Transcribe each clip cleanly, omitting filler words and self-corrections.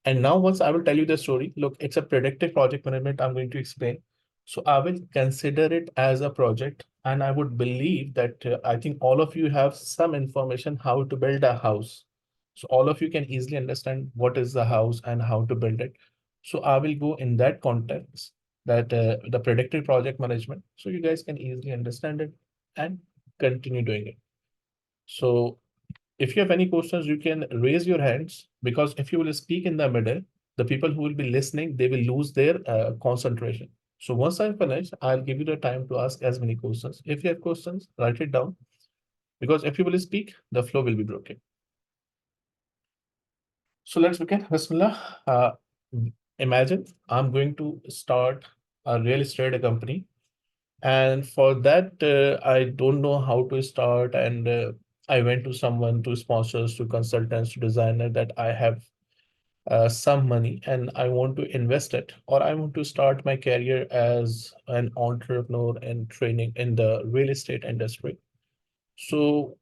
And now once I will tell you the story, look, it's a predictive project management I'm going to explain. So I will consider it as a project, and I would believe that I think all of you have some information how to build a house. So all of you can easily understand what is the house and how to build it. So I will go in that context, that the predictive project management, so you guys can easily understand it and continue doing it. So if you have any questions, you can raise your hands, because if you will speak in the middle, the people who will be listening, they will lose their concentration. So once I finish, I'll give you the time to ask as many questions. If you have questions, write it down, because if you will speak, the flow will be broken. So let's begin. Bismillah. Imagine I'm going to start a real estate company. And for that, I don't know how to start. And I went to someone, to sponsors, to consultants, to designer, that I have some money and I want to invest it, or I want to start my career as an entrepreneur and training in the real estate industry. So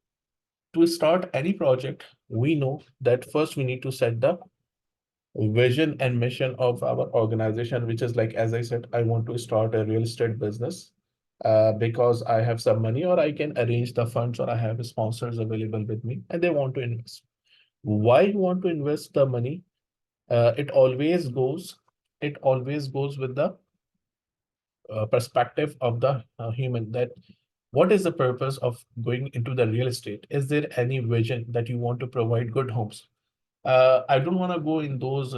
to start any project, we know that first we need to set the vision and mission of our organization, which is like, as I said, I want to start a real estate business because I have some money, or I can arrange the funds, or I have sponsors available with me and they want to invest. Why you want to invest the money? It always goes, it always goes with the perspective of the human, that what is the purpose of going into the real estate? Is there any vision that you want to provide good homes? I don't want to go in those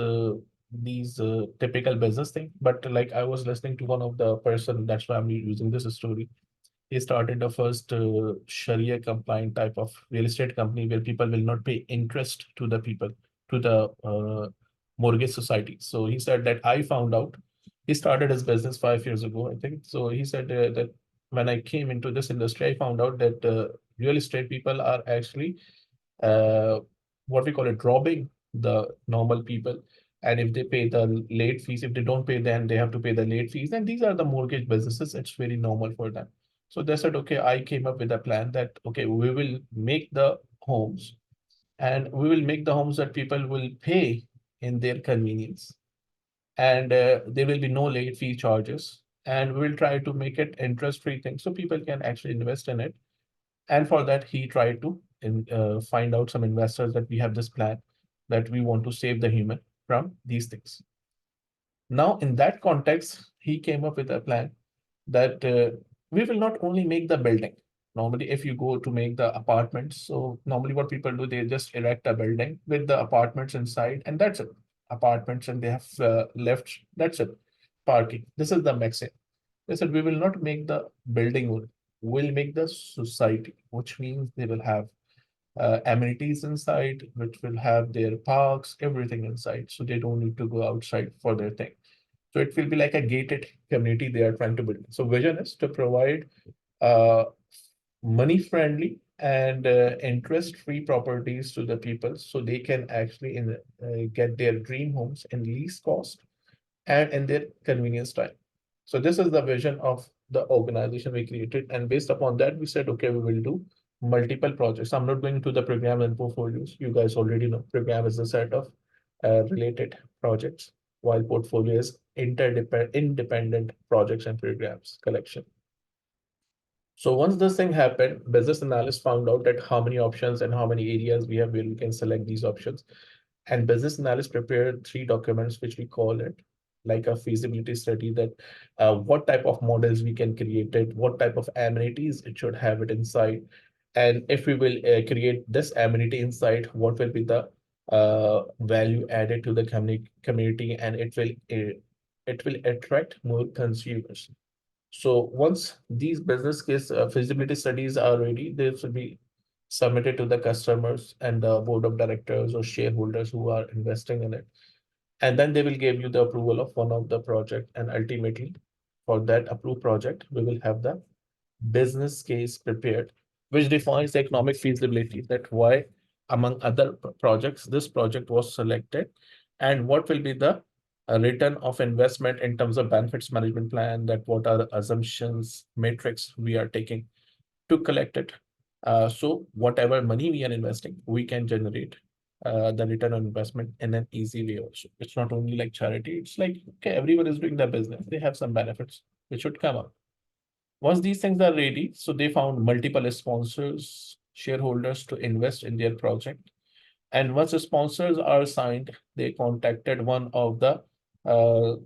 these typical business thing, but like I was listening to one of the person, that's why I'm using this story. He started the first Sharia compliant type of real estate company where people will not pay interest to the people, to the mortgage society. So he said that I found out, he started his business 5 years ago, I think. So he said that when I came into this industry, I found out that real estate people are actually uh, what we call it, robbing the normal people. And if they pay the late fees, if they don't pay, then they have to pay the late fees. And these are the mortgage businesses. It's very normal for them. So they said, okay, I came up with a plan that, okay, we will make the homes, and we will make the homes that people will pay in their convenience. And there will be no late fee charges. And we will try to make it interest-free thing so people can actually invest in it. And for that, he tried to find out some investors, that we have this plan, that we want to save the human from these things. Now, in that context, he came up with a plan that we will not only make the building. Normally, if you go to make the apartments, so normally what people do, they just erect a building with the apartments inside, and that's it. Apartments, and they have left, that's it. Parking. This is the maximum. They said we will not make the building only. We'll make the society, which means they will have amenities inside, which will have their parks, everything inside. So they don't need to go outside for their thing. So it will be like a gated community they are trying to build. So vision is to provide uh, money-friendly and interest-free properties to the people, so they can actually get their dream homes in least cost and in their convenience time. So this is the vision of the organization we created. And based upon that, we said, okay, we will do multiple projects. I'm not going to the program and portfolios. You guys already know program is a set of related projects, while portfolio is independent projects and programs collection. So once this thing happened, business analysts found out that how many options and how many areas we have where we can select these options. And business analysts prepared three documents, which we call it like a feasibility study, that what type of models we can create it, what type of amenities it should have it inside. And if we will create this amenity inside, what will be the value added to the community, and it will attract more consumers. So once these business case feasibility studies are ready, they should be submitted to the customers and the board of directors or shareholders who are investing in it. And then they will give you the approval of one of the project. And ultimately, for that approved project, we will have the business case prepared, which defines the economic feasibility, that why, among other projects, this project was selected, and what will be the return of investment in terms of benefits management plan, that what are the assumptions, metrics we are taking to collect it. So whatever money we are investing, we can generate the return on investment in an easy way also. It's not only like charity, it's like, okay, everyone is doing their business. They have some benefits which should come up. Once these things are ready, so they found multiple sponsors, shareholders to invest in their project. And once the sponsors are signed, they contacted one of the,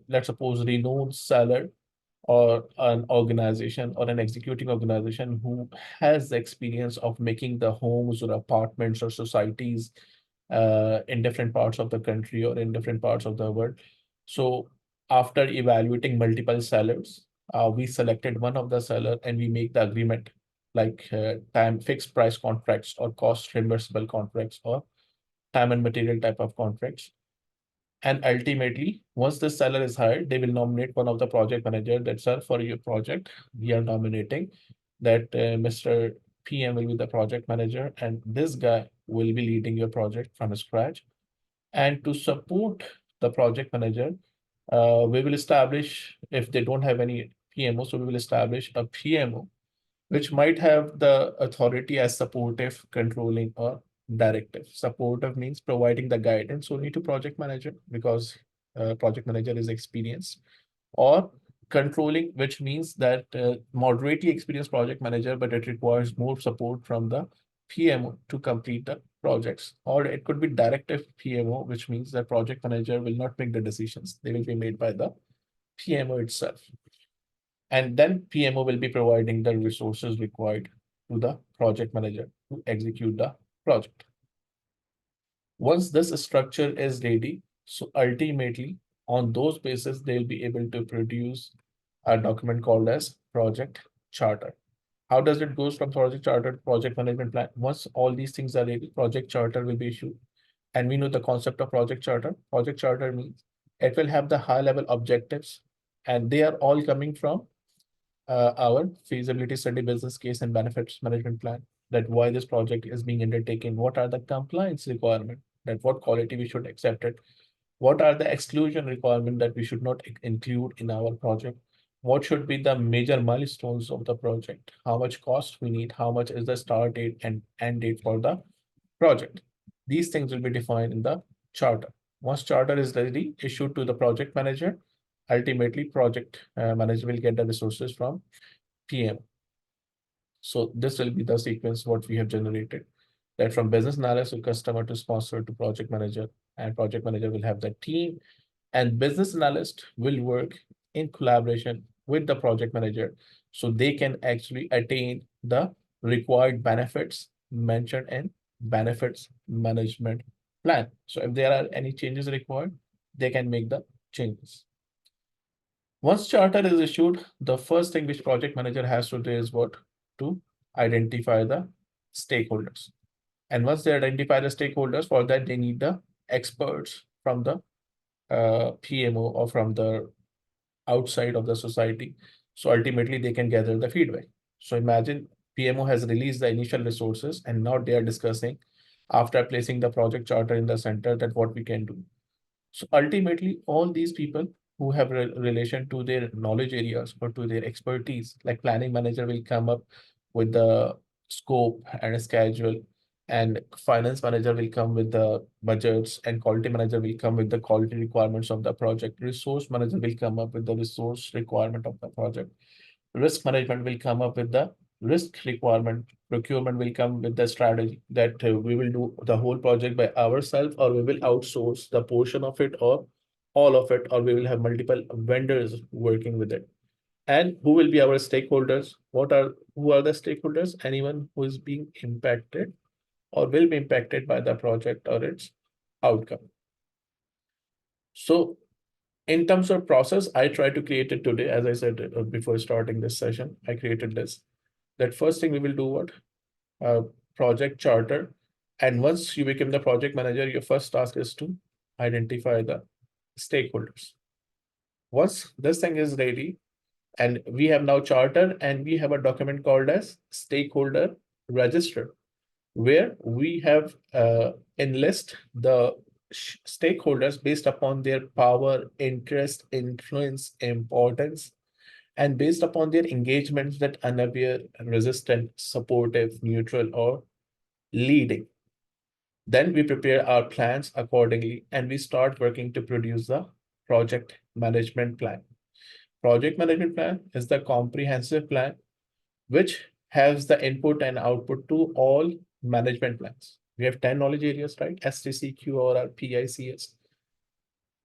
let's suppose, renowned seller or an organization or an executing organization who has the experience of making the homes or apartments or societies in different parts of the country or in different parts of the world. So after evaluating multiple sellers, we selected one of the seller and we make the agreement like time fixed price contracts or cost reimbursable contracts or time and material type of contracts. And ultimately, once the seller is hired, they will nominate one of the project manager that, sir, for your project, we are nominating that Mr. PM will be the project manager, and this guy will be leading your project from scratch. And to support the project manager, we will establish, if they don't have any PMO, so we will establish a PMO which might have the authority as supportive, controlling, or directive. Supportive means providing the guidance only to project manager because project manager is experienced, or controlling, which means that moderately experienced project manager, but it requires more support from the PMO to complete the projects. Or it could be directive PMO, which means that project manager will not make the decisions. They will be made by the PMO itself. And then PMO will be providing the resources required to the project manager to execute the project. Once this structure is ready, so ultimately on those basis, they'll be able to produce a document called as project charter. How does it goes from project charter to project management plan? Once all these things are ready, project charter will be issued. And we know the concept of project charter. Project charter means it will have the high level objectives, and they are all coming from our feasibility study, business case, and benefits management plan. That why this project is being undertaken, what are the compliance requirement, that what quality we should accept it, what are the exclusion requirement that we should not include in our project, what should be the major milestones of the project, how much cost we need, how much is the start date and end date for the project. These things will be defined in the charter. Once charter is ready, issued to the project manager, ultimately project manager will get the resources from PM. So this will be the sequence what we have generated, that from business analyst to customer to sponsor to project manager, and project manager will have the team, and business analyst will work in collaboration with the project manager so they can actually attain the required benefits mentioned in benefits management plan. So if there are any changes required, they can make the changes. Once charter is issued, the first thing which project manager has to do is what? To identify the stakeholders. And once they identify the stakeholders, for that they need the experts from the PMO or from the outside of the society. So ultimately they can gather the feedback. So imagine PMO has released the initial resources and now they are discussing after placing the project charter in the center that what we can do. So ultimately, all these people who have relation to their knowledge areas or to their expertise, like planning manager will come up with the scope and a schedule, and finance manager will come with the budgets, and quality manager will come with the quality requirements of the project. Resource manager will come up with the resource requirement of the project. Risk management will come up with the risk requirement. Procurement will come with the strategy that we will do the whole project by ourselves, or we will outsource the portion of it, or all of it, or we will have multiple vendors working with it. And who will be our stakeholders? Who are the stakeholders? Anyone who is being impacted or will be impacted by the project or its outcome. So in terms of process, I try to create it today. As I said before starting this session, I created this. That first thing we will do what? Project charter. And once you become the project manager, your first task is to identify the stakeholders. Once this thing is ready, and we have now charter, and we have a document called as stakeholder register, where we have enlist the stakeholders based upon their power, interest, influence, importance, and based upon their engagements that unaware, resistant, supportive, neutral, or leading. Then we prepare our plans accordingly and we start working to produce the project management plan. Project management plan is the comprehensive plan which has the input and output to all management plans. We have 10 knowledge areas, right? STC, QRR, PICS.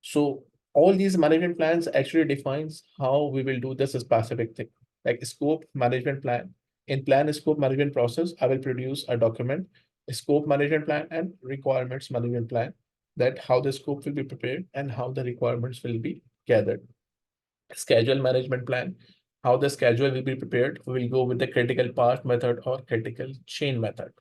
So all these management plans actually defines how we will do this specific thing, like scope management plan. In plan scope management process, I will produce a document, a scope management plan and requirements management plan, that how the scope will be prepared and how the requirements will be gathered. Schedule management plan, how the schedule will be prepared. We will go with the critical path method or critical chain method.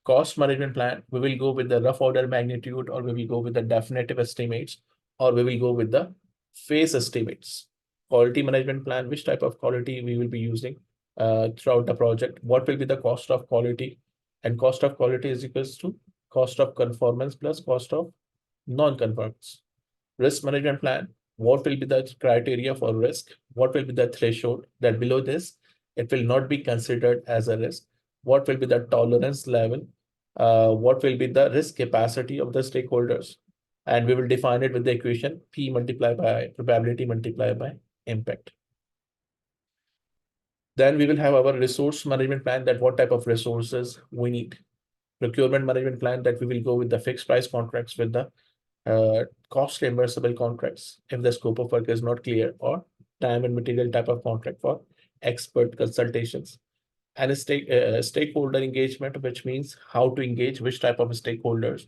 Cost management plan, we will go with the rough order magnitude, or we will go with the definitive estimates, or we will go with the phase estimates. Quality management plan, which type of quality we will be using throughout the project. What will be the cost of quality? And cost of quality is equals to cost of conformance plus cost of non-conformance. Risk management plan, what will be the criteria for risk? What will be the threshold that below this, it will not be considered as a risk? What will be the tolerance level? What will be the risk capacity of the stakeholders? And we will define it with the equation P multiplied by probability multiplied by impact. Then we will have our resource management plan, that what type of resources we need. Procurement management plan, that we will go with the fixed price contracts with the cost reimbursable contracts if the scope of work is not clear, or time and material type of contract for expert consultations. And a stakeholder engagement, which means how to engage which type of stakeholders,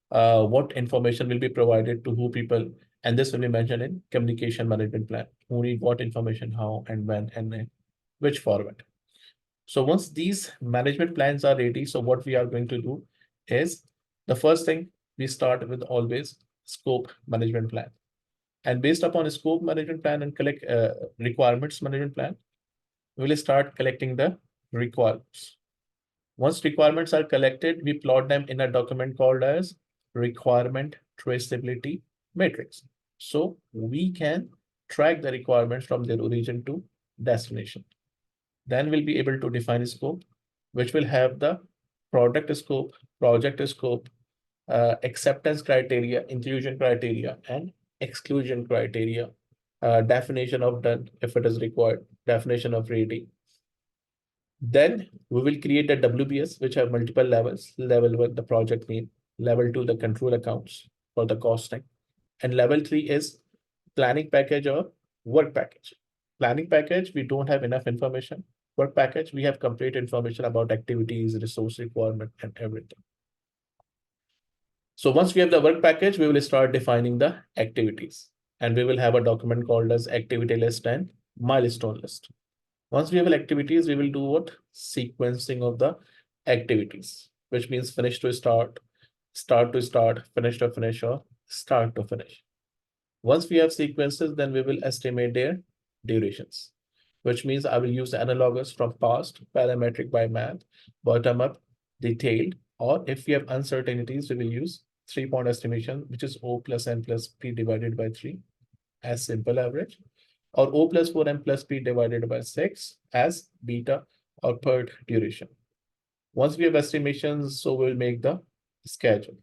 what information will be provided to who people, and this will be mentioned in communication management plan, who need what information, how and when and in which format. So once these management plans are ready, so what we are going to do is, the first thing, we start with always scope management plan. And based upon a scope management plan and collect requirements management plan, we will start collecting the requirements. Once requirements are collected, we plot them in a document called as requirement traceability matrix. So we can track the requirements from their origin to destination. Then we'll be able to define a scope, which will have the product scope, project scope, acceptance criteria, inclusion criteria, and exclusion criteria, definition of done if it is required, definition of ready. Then we will create a WBS, which have multiple levels. Level 1, the project name. Level 2, the control accounts for the costing. And level 3 is planning package or work package. Planning package, we don't have enough information. Work package, we have complete information about activities, resource requirement, and everything. So once we have the work package, we will start defining the activities. And we will have a document called as activity list and milestone list. Once we have activities, we will do what? Sequencing of the activities, which means finish to start, start to start, finish to finish, or start to finish. Once we have sequences, then we will estimate their durations, which means I will use analogous from past, parametric by math, bottom up, detailed, or if we have uncertainties, we will use 3-point estimation, which is O plus N plus P divided by 3 as simple average, or O plus 4M plus P divided by 6 as beta or PERT duration. Once we have estimations, so we'll make the schedule.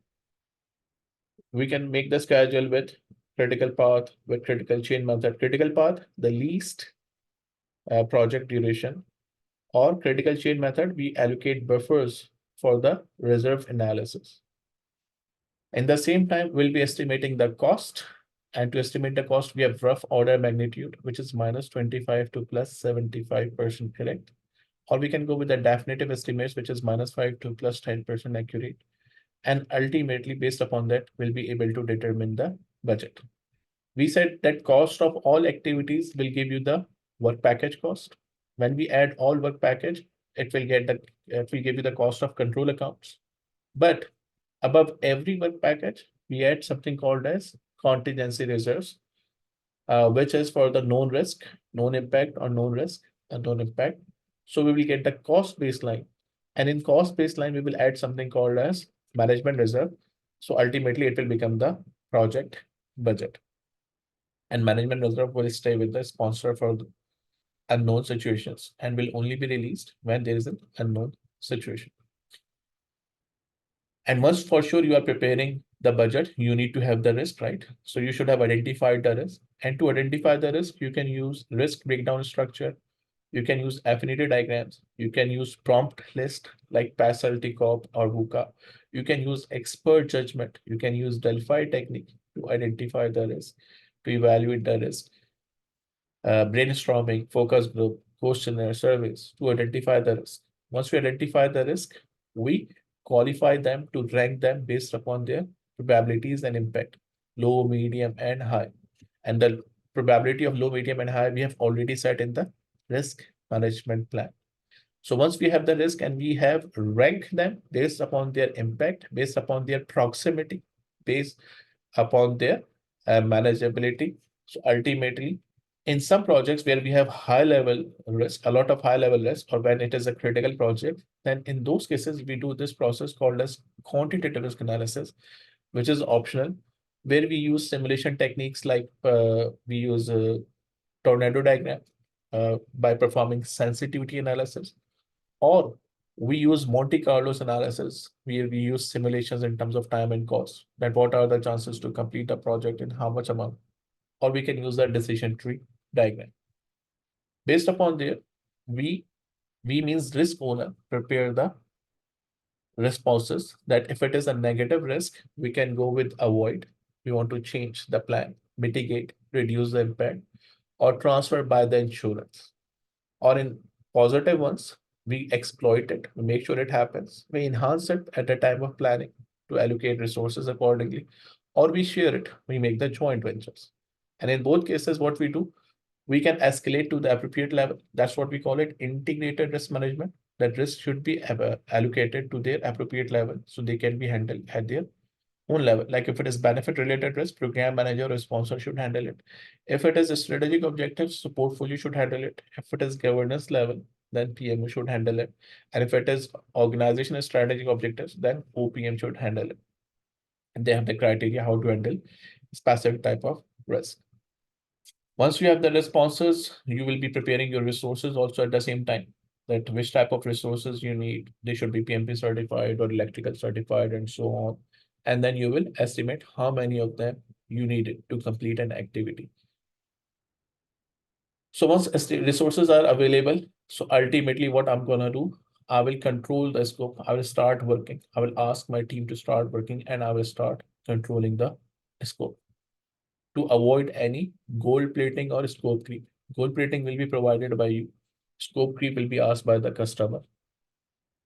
We can make the schedule with critical path, with critical chain method. Critical path, the least project duration, or critical chain method, we allocate buffers for the reserve analysis. In the same time, we'll be estimating the cost. And to estimate the cost, we have rough order magnitude, which is minus 25 to plus 75% correct. Or we can go with the definitive estimates, which is minus 5 to plus 10% accurate. And ultimately, based upon that, we'll be able to determine the budget. We said that cost of all activities will give you the work package cost. When we add all work package, it will give you the cost of control accounts. But above every work package, we add something called as contingency reserves, which is for the known risk, known impact, or known risk, and known impact. So we will get the cost baseline. And in cost baseline, we will add something called as management reserve. So ultimately, it will become the project budget. And management reserve will stay with the sponsor for the unknown situations and will only be released when there is an unknown situation. And once for sure you are preparing the budget, you need to have the risk, right? So you should have identified the risk. And to identify the risk, you can use risk breakdown structure. You can use affinity diagrams. You can use prompt list like Pastel, Corp or VUCA. You can use expert judgment. You can use Delphi technique to identify the risk, to evaluate the risk. Brainstorming, focus group, questionnaire surveys to identify the risk. Once we identify the risk, we qualify them to rank them based upon their probabilities and impact, low, medium, and high. And the probability of low, medium, and high we have already set in the risk management plan. So once we have the risk and we have ranked them based upon their impact, based upon their proximity, based upon their manageability. So ultimately, in some projects where we have high level risk, a lot of high level risk, or when it is a critical project, then in those cases, we do this process called as quantitative risk analysis, which is optional, where we use simulation techniques like we use a tornado diagram by performing sensitivity analysis, or we use Monte Carlo's analysis, where we use simulations in terms of time and cost, that what are the chances to complete a project in how much amount, or we can use the decision tree diagram. Based upon there, we we means risk owner prepare the responses that if it is a negative risk, we can go with avoid. We want to change the plan, mitigate, reduce the impact, or transfer by the insurance. Or in positive ones, we exploit it, we make sure it happens, we enhance it at the time of planning to allocate resources accordingly, or we share it, we make the joint ventures. And in both cases, what we do, we can escalate to the appropriate level. That's what we call it integrated risk management. That risk should be allocated to their appropriate level so they can be handled at their own level. Like if it is benefit related risk, program manager or sponsor should handle it. If it is a strategic objectives, so portfolio should handle it. If it is governance level, then PMO should handle it. And if it is organizational strategic objectives, then OPM should handle it. And they have the criteria how to handle specific type of risk. Once you have the responses, you will be preparing your resources also at the same time. That which type of resources you need. They should be PMP certified or electrical certified and so on. And then you will estimate how many of them you need to complete an activity. So once resources are available, so ultimately what I'm gonna do, I will control the scope. I will start working. I will ask my team to start working and I will start controlling the scope to avoid any gold plating or scope creep. Gold plating will be provided by you. Scope creep will be asked by the customer.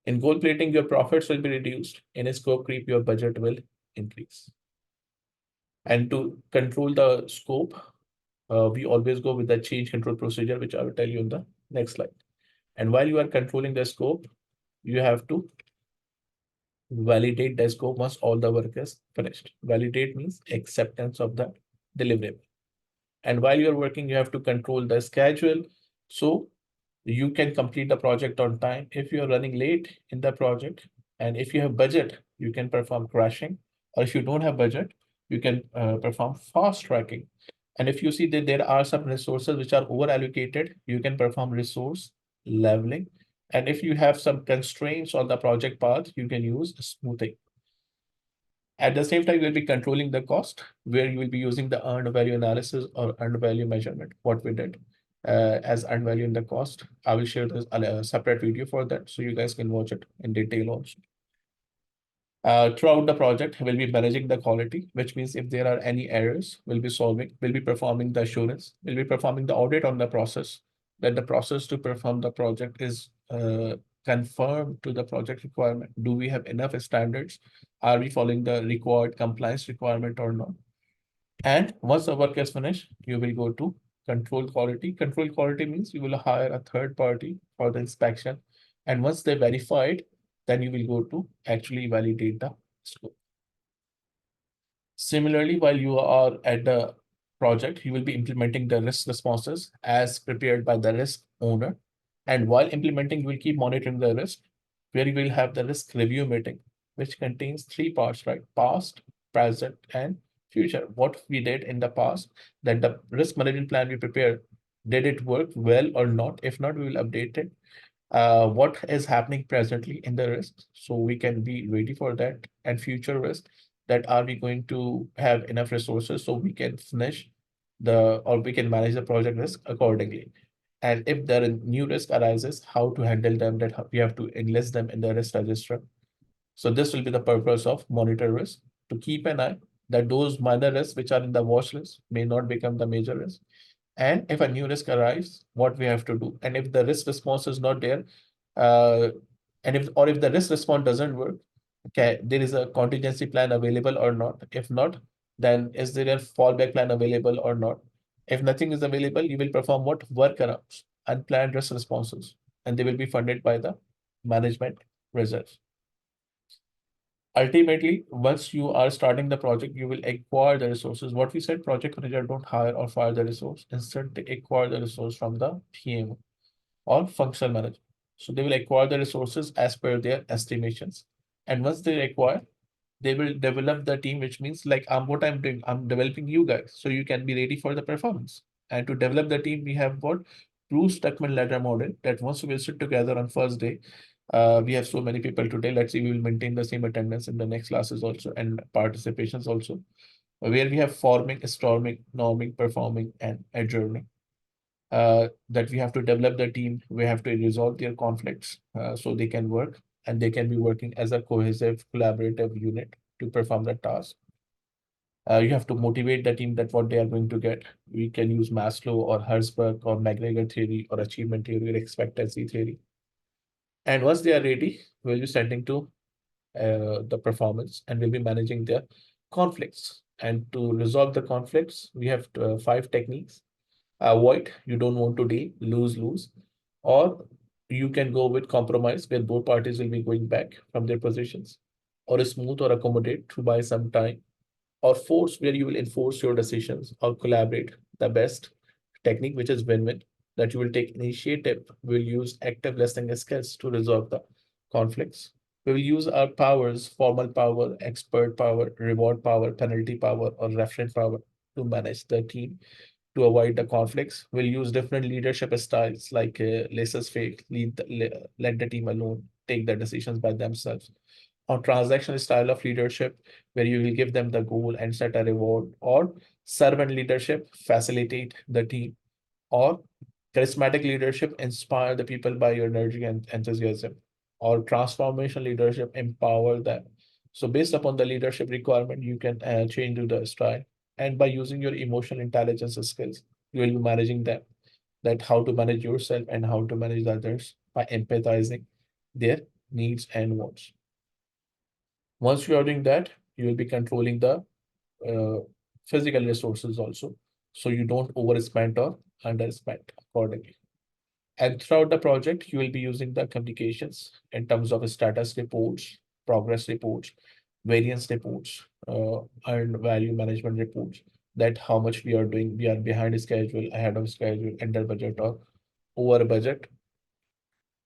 In gold plating, your profits will be reduced. In a scope creep, your budget will increase. And to control the scope, we always go with the change control procedure, which I will tell you in the next slide. And while you are controlling the scope, you have to validate the scope once all the work is finished. Validate means acceptance of the deliverable. And while you're working, you have to control the schedule. So you can complete the project on time. If you're running late in the project, and if you have budget, you can perform crashing. Or if you don't have budget, you can perform fast tracking. And if you see that there are some resources which are over allocated, you can perform resource leveling. And if you have some constraints on the project path, you can use smoothing. At the same time, you'll be controlling the cost, where you will be using the earned value analysis or earned value measurement, what we did as earned value in the cost. I will share this separate video for that, so you guys can watch it in detail also. Throughout the project, we'll be managing the quality, which means if there are any errors, we'll be solving, we'll be performing the assurance, we'll be performing the audit on the process, that the process to perform the project is conform to the project requirement. Do we have enough standards? Are we following the required compliance requirement or not? And once the work is finished, you will go to control quality. Control quality means you will hire a third party for the inspection. And once they verified, then you will go to actually validate the scope. Similarly, while you are at the project, you will be implementing the risk responses as prepared by the risk owner. And while implementing, you will keep monitoring the risk, where you will have the risk review meeting, which contains three parts, right? Past, present, and future. What we did in the past, that the risk management plan we prepared, did it work well or not? If not, we will update it. what is happening presently in the risk, so we can be ready for that, and future risk, that are we going to have enough resources so we can finish or we can manage the project risk accordingly. And if there are new risk arises, how to handle them, that we have to enlist them in the risk register. So this will be the purpose of monitor risk, to keep an eye that those minor risks which are in the watch list may not become the major risk. And if a new risk arrives, what we have to do. And if the risk response is not there, uh, and if the risk response doesn't work, okay, there is a contingency plan available or not. If not, then is there a fallback plan available or not? If nothing is available, you will perform what? Workarounds, unplanned risk responses, and they will be funded by the management reserve. Ultimately, once you are starting the project, you will acquire the resources. What we said, project manager don't hire or fire the resource. Instead, they acquire the resource from the PM or functional manager. So they will acquire the resources as per their estimations. And once they acquire, they will develop the team, which means like what I'm doing, I'm developing you guys so you can be ready for the performance. And to develop the team, we have what? Bruce Tuckman ladder model, that once we will sit together on first day, we have so many people today. Let's see, we will maintain the same attendance in the next classes also, and participations also, where we have forming, storming, norming, performing, and adjourning. That we have to develop the team, we have to resolve their conflicts so they can work, and they can be working as a cohesive, collaborative unit to perform the task. You have to motivate the team that what they are going to get. We can use Maslow or Herzberg or McGregor theory or achievement theory or expectancy theory. And once they are ready, we'll be sending to the performance, and we'll be managing their conflicts. And to resolve the conflicts, we have 5 techniques. Avoid, you don't want to deal, lose. Or you can go with compromise, where both parties will be going back from their positions. Or smooth or accommodate to buy some time. Or force, where you will enforce your decisions. Or collaborate, the best technique, which is win-win, that you will take initiative, will use active listening skills to resolve the conflicts. We will use our powers, formal power, expert power, reward power, penalty power, or referent power to manage the team. To avoid the conflicts, we'll use different leadership styles, like laissez-faire, let the team alone, take the decisions by themselves. Or transactional style of leadership, where you will give them the goal and set a reward. Or servant leadership, facilitate the team. Or charismatic leadership, inspire the people by your energy and enthusiasm. Or transformation leadership, empower them. So based upon the leadership requirement, you can change to the style. And by using your emotional intelligence skills, you will be managing them, that how to manage yourself and how to manage the others by empathizing their needs and wants. Once you are doing that, you will be controlling the uh, physical resources also, so you don't overspend or underspend accordingly. And throughout the project, you will be using the communications in terms of status reports, progress reports, variance reports, and value management reports, that how much we are doing, we are behind schedule, ahead of schedule, under budget, or over budget.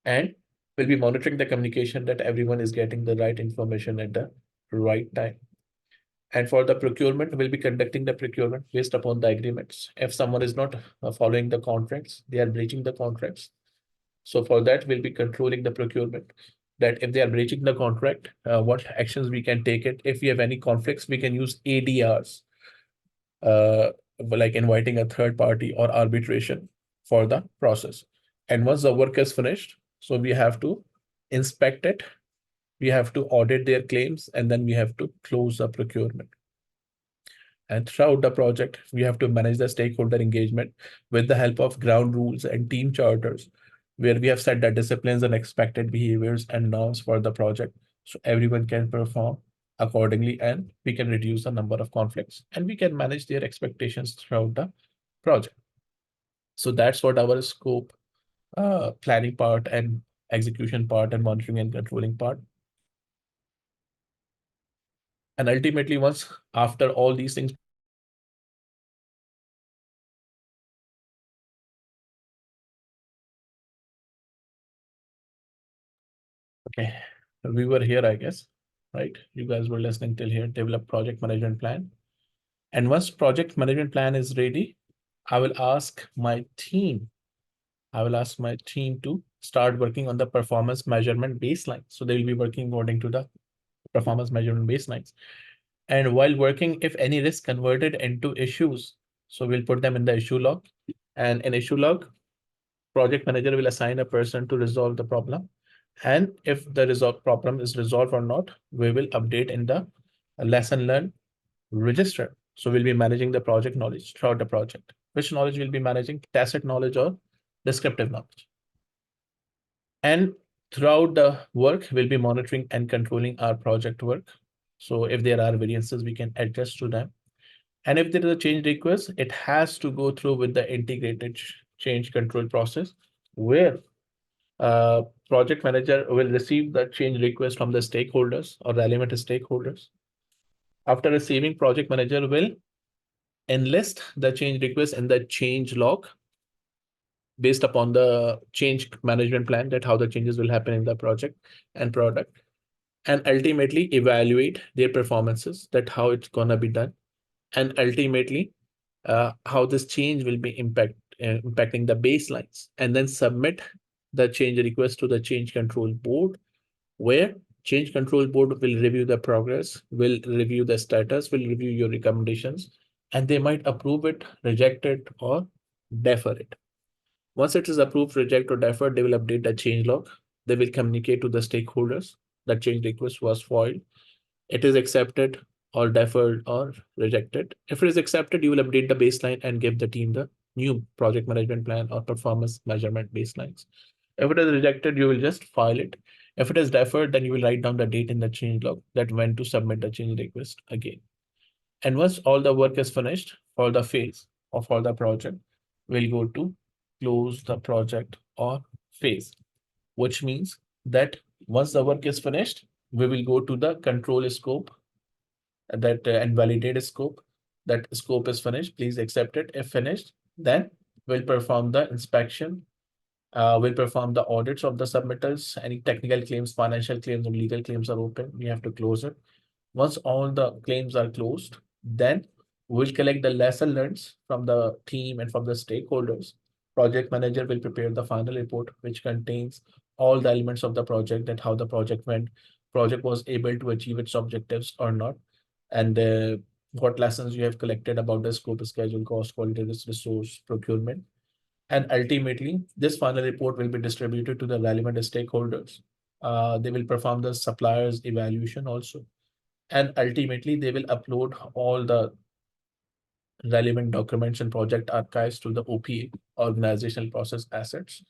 And we'll be monitoring the communication, that everyone is getting the right information at the right time. And for the procurement, we'll be conducting the procurement based upon the agreements. If someone is not following the contracts, they are breaching the contracts. So for that, we'll be controlling the procurement, that if they are breaching the contract, what actions we can take it. If we have any conflicts, we can use ADRs, uh, like inviting a third party or arbitration for the process. And once the work is finished, so we have to inspect it, we have to audit their claims, and then we have to close the procurement. And throughout the project, we have to manage the stakeholder engagement with the help of ground rules and team charters, where we have set the disciplines and expected behaviors and norms for the project, so everyone can perform accordingly, and we can reduce the number of conflicts, and we can manage their expectations throughout the project. So that's what our scope, planning part and execution part and monitoring and controlling part. And ultimately, once after all these things, okay, we were here, I guess, right? You guys were listening till here. Develop project management plan. And once project management plan is ready, I will ask my team. I will ask my team to start working on the performance measurement baseline. So they will be working according to the performance measurement baselines. And while working, if any risk converted into issues, so we'll put them in the issue log. And in issue log, project manager will assign a person to resolve the problem. And if the problem is resolved or not, we will update in the lesson learned register. So we'll be managing the project knowledge throughout the project. Which knowledge we'll be managing? Tacit knowledge or descriptive knowledge. And throughout the work, we'll be monitoring and controlling our project work. So if there are variances, we can adjust to them. And if there is a change request, it has to go through with the integrated change control process, where project manager will receive the change request from the stakeholders or relevant stakeholders. After receiving, project manager will enlist the change request in the change log based upon the change management plan, that how the changes will happen in the project and product, and ultimately evaluate their performances, that how it's gonna be done, and ultimately how this change will be impacting the baselines, and then submit the change request to the change control board, where change control board will review the progress, will review the status, will review your recommendations, and they might approve it, reject it, or defer it. Once it is approved, reject, or deferred, they will update the change log. They will communicate to the stakeholders that change request was filed. It is accepted or deferred or rejected. If it is accepted, you will update the baseline and give the team the new project management plan or performance measurement baselines. If it is rejected, you will just file it. If it is deferred, then you will write down the date in the change log that when to submit the change request again. And once all the work is finished for the phase or for the project, we'll go to close the project or phase, which means that once the work is finished, we will go to the control scope that and validate scope. That scope is finished. Please accept it. If finished, then we'll perform the inspection. We'll perform the audits of the submittals. Any technical claims, financial claims, or legal claims are open, we have to close it. Once all the claims are closed, then we'll collect the lesson learned from the team and from the stakeholders. Project manager will prepare the final report, which contains all the elements of the project, that how the project went, project was able to achieve its objectives or not, and what lessons you have collected about the scope, schedule, cost, quality, resource, procurement. And ultimately, this final report will be distributed to the relevant stakeholders. They will perform the suppliers evaluation also. And ultimately, they will upload all the relevant documents and project archives to the OPA, organizational process assets.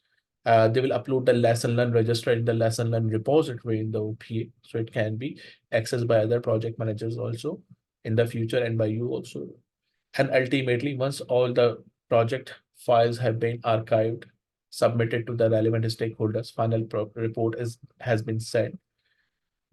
They will upload the lesson learned register in the lesson learned repository in the OPA, so it can be accessed by other project managers also in the future, and by you also. And ultimately, once all the project files have been archived, submitted to the relevant stakeholders, final report has been sent,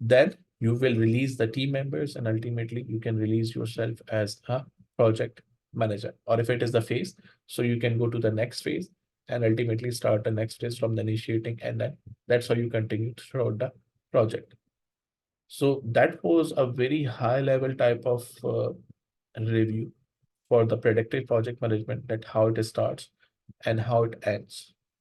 then you will release the team members, and ultimately you can release yourself as a project manager. Or if it is the phase, so you can go to the next phase and ultimately start the next phase from the initiating, and then that's how you continue throughout the project. So that was a very high level type of review for the predictive project management, that how it starts and how it ends.